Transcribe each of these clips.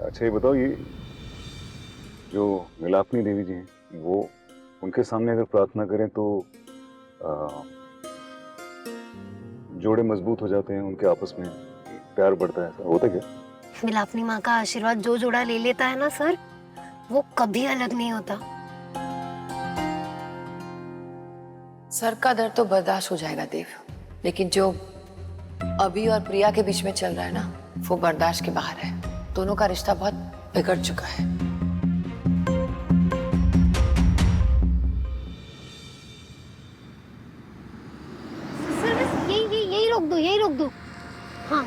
अच्छा ये बताओ, ये जो नीलापनी देवी जी हैं वो उनके सामने अगर प्रार्थना करें तो आ, जोड़े मजबूत हो जाते हैं, उनके आपस में प्यार बढ़ता है, ऐसा होता क्या? मिलापनी माँ का आशीर्वाद जो जोड़ा ले लेता है ना सर, वो कभी अलग नहीं होता। सर का दर्द तो बर्दाश्त हो जाएगा देव, लेकिन जो अभी और प्रिया के बीच में चल रहा है ना, वो बर्दाश्त के बाहर है। दोनों का रिश्ता बहुत बिगड़ चुका है। सर बस यही रोक दो, यही रोक दो। हाँ,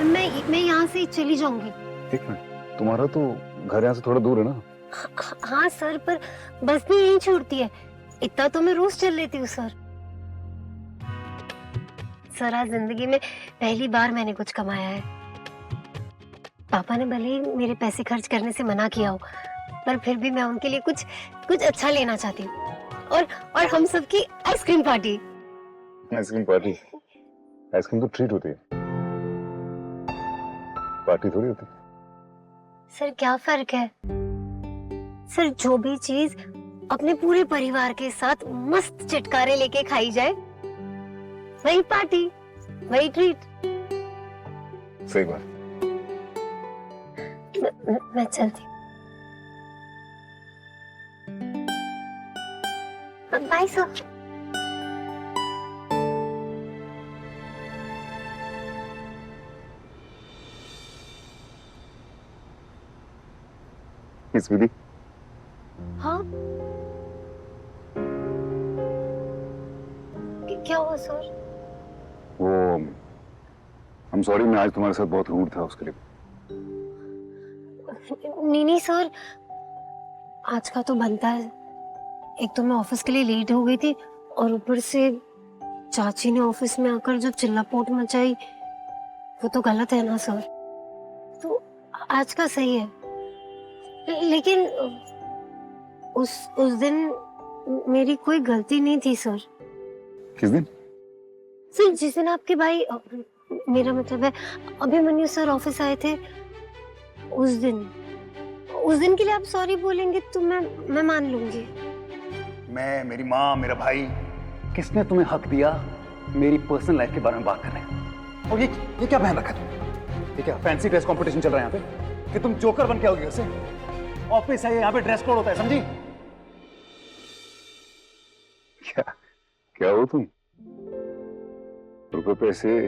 मैं यहाँ से चली जाऊंगी। एक मिनट, तुम्हारा तो घर यहाँ से थोड़ा दूर है ना? हाँ सर, पर बस भी यहीं छोड़ती है। इतना तो मैं रोज चल लेती हूँ सर। सर आज जिंदगी में पहली बार मैंने कुछ कमाया है। पापा ने भले ही मेरे पैसे खर्च करने से मना किया हो, पर फिर भी मैं उनके लिए कुछ अच्छा लेना चाहती हूँ। और हम सबकी ice cream party. Ice cream party? Ice cream तो ट्रीट होती है, पार्टी थोड़ी होती। सर क्या फर्क है? सर जो भी चीज अपने पूरे परिवार के साथ मस्त चटकारे लेके खाई जाए, वही पार्टी, वही ट्रीट। सही बात। मैं चलती हूँ। Bye sir. स्वीटी, हाँ क्या हुआ सर? वो I'm sorry, मैं आज तुम्हारे साथ बहुत रूड था, उसके लिए। नहीं सर, आज का तो बनता है। एक तो मैं ऑफिस के लिए लेट हो गई थी, और ऊपर से चाची ने ऑफिस में आकर जो चिल्लापोट मचाई, वो तो गलत है ना सर। तो आज का सही है, लेकिन उस दिन मेरी कोई गलती नहीं थी सर। किस दिन? सर जिस दिन आपके भाई, मेरा मतलब है अभिमन्यु सर ऑफिस आए थे, उस दिन के लिए आप सॉरी बोलेंगे तो मैं मान लूंगी। मैं, मेरी माँ, मेरा भाई, किसने तुम्हें हक दिया मेरी पर्सनल लाइफ के बारे में बात करने? और ये क्या पहन रखा तुम? ये क्या फैंसी ड्रेस कंपटीशन चल रहा है यहाँ पे कि तुम जोकर बन के आओगे घर से? ऑफिस है, यहाँ पे ड्रेस कोड होता है, समझी? क्या हो तुम? रुपए पैसे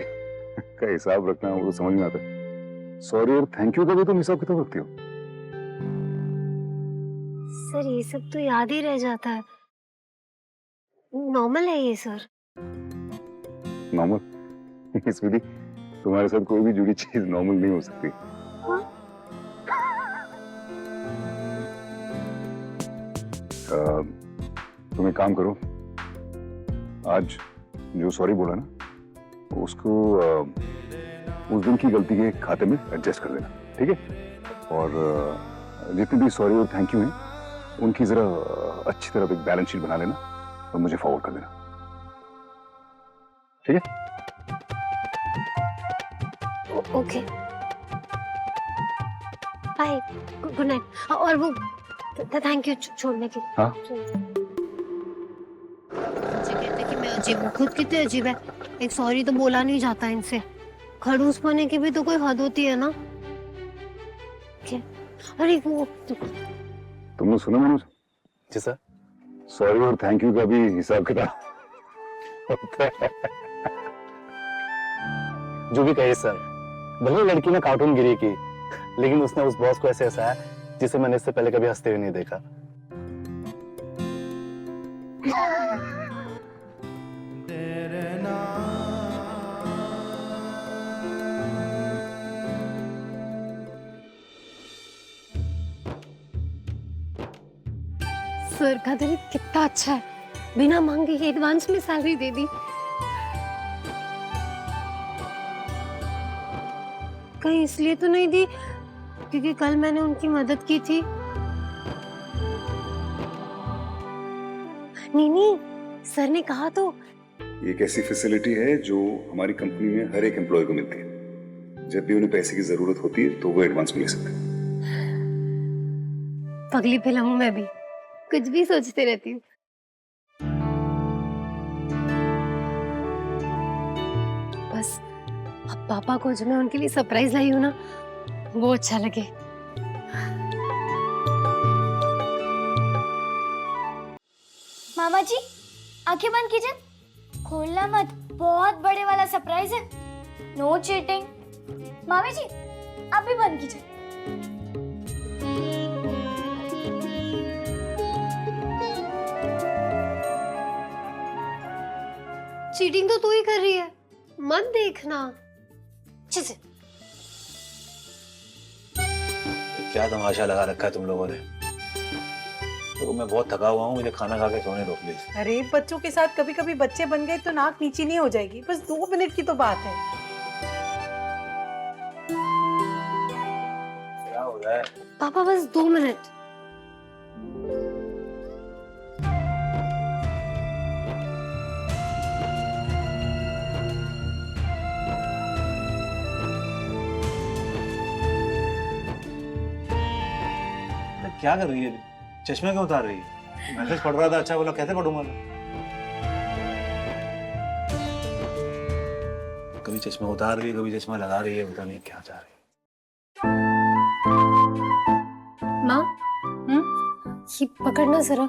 का हिसाब रखना वो तो समझ में आता है, सॉरी और थैंक यू का भी तुम हिसाब किताब रखती हो? सर ये सब तो याद ही रह जाता है, नॉर्मल है ये सर। नॉर्मल? स्वीटी, तुम्हारे साथ कोई भी जुड़ी चीज नॉर्मल नहीं हो सकती। हाँ? तुम एक काम करो, आज जो सॉरी बोला ना, उसको उस दिन की गलती के खाते में एडजस्ट कर देना, ठीक है? और जितने भी सॉरी और थैंक यू हैं, उनकी जरा अच्छी तरह एक बैलेंस शीट बना लेना और मुझे फॉरवर्ड कर देना, ठीक है? Okay, bye, good night. और वो थैंक यू छोड़ने के लिए। हाँ? मुझे कहते कि मैं अजीब हूँ, खुद कितने अजीब है। एक सॉरी तो बोला नहीं जाता इनसे, खड़ूस पने की भी तो कोई हद होती है ना। क्या? अरे वो तुमने सुना मनोज? जी सर। सॉरी और थैंक यू का भी हिसाब किताब होता है। जो भी कहे सर, भले लड़की ने कार्टून गिरी की, लेकिन उसने उस बॉस को ऐसे हंसाया जिसे मैंने इससे पहले कभी हंसते हुए नहीं देखा। सर का दिल कितना अच्छा है, बिना मांगे ही एडवांस में सैलरी दे दी। कहीं इसलिए तो नहीं दी क्योंकि कल मैंने उनकी मदद की थी? नहीं, सर ने कहा तो। ये एक ऐसी फैसिलिटी है जो हमारी कंपनी में हर एक एम्प्लॉय को मिलती है। जब भी उन्हें पैसे की जरूरत होती है तो वो एडवांस में ले सकते हैं। पगली फिल्मों में भी कुछ भी सोचते रहती हूँ। बस अब पापा को जो मैं उनके लिए सरप्राइज लाई हूँ ना, वो अच्छा लगे। मामा जी, आंखें बंद कीजिए। खोलना मत, बहुत बड़े वाला सरप्राइज है। No cheating. मामी जी, आप भी बंद कीजिए। चीटिंग तो तू ही कर रही है, मत देखना। चीज़ क्या तमाशा लगा रखा है तुम लोगों ने। तो मैं बहुत थका हुआ हूँ, मुझे खाना खा के सोने दो प्लीज। अरे बच्चों के साथ कभी कभी बच्चे बन गए तो नाक नीचे नहीं हो जाएगी, बस 2 मिनट की तो बात है। क्या हो रहा है? पापा बस 2 मिनट। क्या कर रही है? चश्मा क्यों उतार रही है? मैसेज पढ़ रहा था, अच्छा बोला, कैसे पढ़ूंगा मैं? कभी चश्मा उतार रही है, कभी चश्मा लगा रही है, पता नहीं क्या चाह रही है। माँ, ये पकड़ना जरा।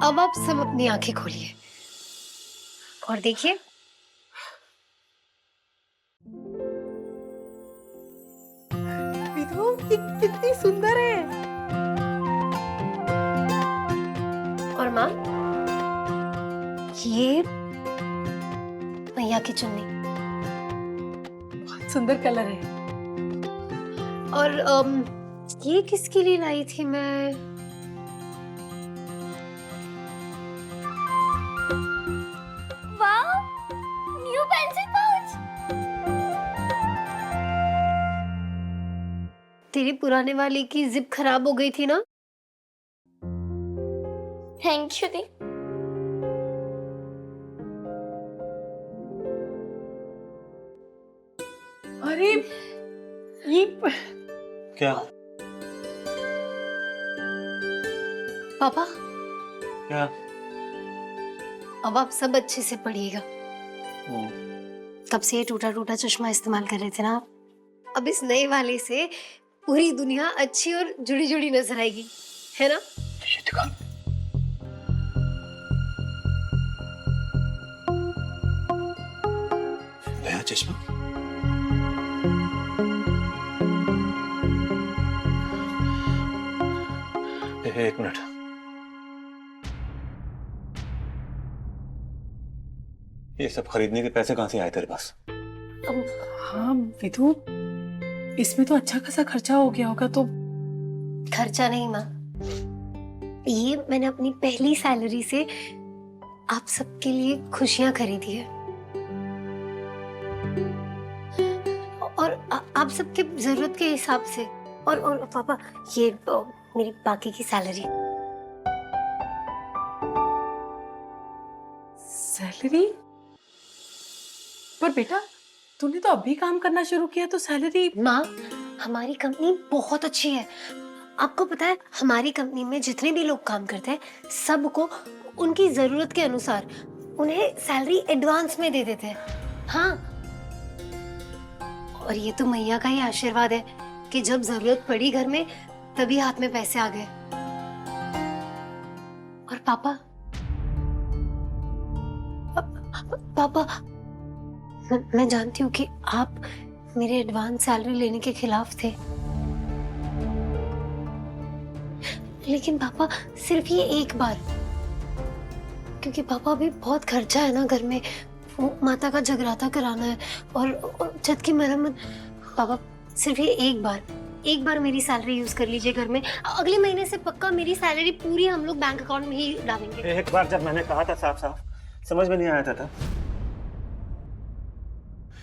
अब आप सब अपनी आंखें खोलिए और देखिए। विधु, ये कितनी सुंदर है। और माँ, ये मैया की चुन्नी। बहुत सुंदर कलर है। और ये किसके लिए लाई थी मैं? वाह, न्यू पेंसिल पाउच। तेरी पुराने वाली की जिप खराब हो गई थी ना? थैंक यू दी। अरे ये क्या? पापा, क्या? अब आप सब अच्छे से पढ़िएगा। तब से ये टूटा टूटा चश्मा इस्तेमाल कर रहे थे ना आप। अब इस नए वाले से पूरी दुनिया अच्छी और जुड़ी जुड़ी नजर आएगी, है ना? ये दिखा। नया चश्मा? एक मिनट। ये सब खरीदने के पैसे कहां से आए तेरे पास? हाँ विधु, इसमें तो अच्छा खासा खर्चा हो गया होगा। तो खर्चा नहीं माँ, ये मैंने अपनी पहली सैलरी से आप सबके लिए खुशियां खरीदी है। और आप सबके जरूरत के हिसाब से। और पापा, ये मेरी बाकी की सैलरी। सैलरी? पर बेटा, तूने तो अभी काम करना शुरू किया, तो सैलरी? माँ, हमारी कंपनी बहुत अच्छी है। आपको पता है, हमारी कंपनी में जितने भी लोग काम करते हैं, सबको उनकी जरूरत के अनुसार उन्हें सैलरी एडवांस में दे देते हैं। हाँ, और ये तो मैया का ही आशीर्वाद है कि जब जरूरत पड़ी घर में, तभी हाथ में पैसे आ गए। और पापा, पापा, मैं जानती हूँ कि आप मेरे एडवांस सैलरी लेने के खिलाफ थे, लेकिन पापा सिर्फ ये एक बार, क्योंकि पापा अभी बहुत खर्चा है ना घर में। वो माता का जगराता कराना है और छत की मरम्मत। पापा सिर्फ ये एक बार मेरी सैलरी यूज कर लीजिए घर में। अगले महीने से पक्का मेरी सैलरी पूरी हम लोग बैंक अकाउंट में ही डालेंगे। एक बार जब मैंने कहा था साफ साफ, समझ में नहीं आया था।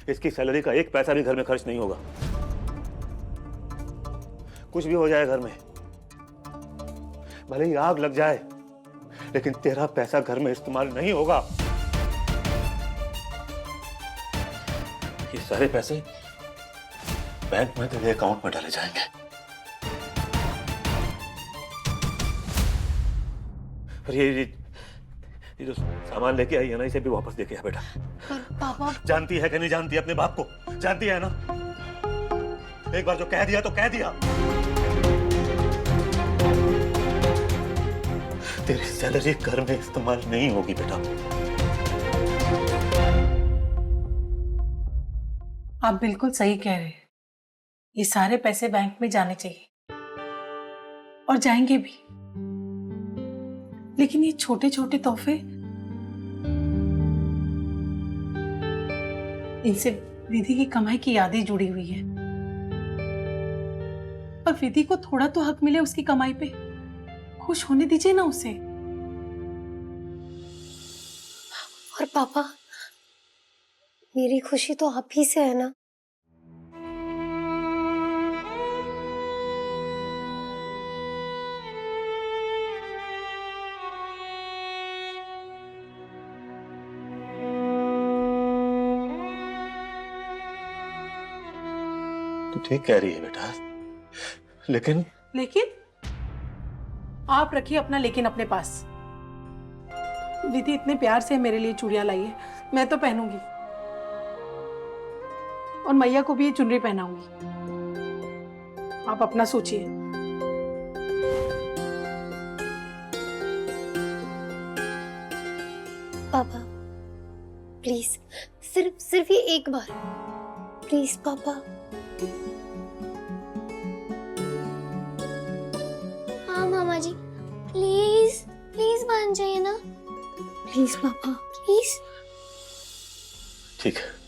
इसकी सैलरी का एक पैसा भी घर में खर्च नहीं होगा। कुछ भी हो जाए घर में, भले ही आग लग जाए, लेकिन तेरा पैसा घर में इस्तेमाल नहीं होगा। ये सारे पैसे बैंक में तेरे अकाउंट में डाले जाएंगे। और ये जो सामान लेके आई है ना, इसे भी वापस देके आ बेटा। पर पापा जानती है कि नहीं जानती अपने बाप को? जानती है ना? एक बार जो कह दिया तो कह दिया। तेरी सैलरी घर में इस्तेमाल नहीं होगी बेटा। आप बिल्कुल सही कह रहे हैं। ये सारे पैसे बैंक में जाने चाहिए और जाएंगे भी। लेकिन ये छोटे छोटे तोहफे, इनसे विधि की कमाई की यादें जुड़ी हुई है। और विधि को थोड़ा तो हक मिले उसकी कमाई पे। खुश होने दीजिए ना उसे। और पापा, मेरी खुशी तो आप ही से है ना। तू ठीक कह रही है बेटा, लेकिन आप रखिए अपना लेकिन अपने पास। विधि इतने प्यार से मेरे लिए चूड़ियां लाई है, मैं तो पहनूंगी और मैया को भी ये चुनरी पहनाऊंगी। आप अपना सोचिए। पापा प्लीज, सिर्फ ये एक बार, प्लीज पापा। हाँ मामा जी, प्लीज प्लीज मान जाइए ना। प्लीज पापा। प्लीज। ठीक है।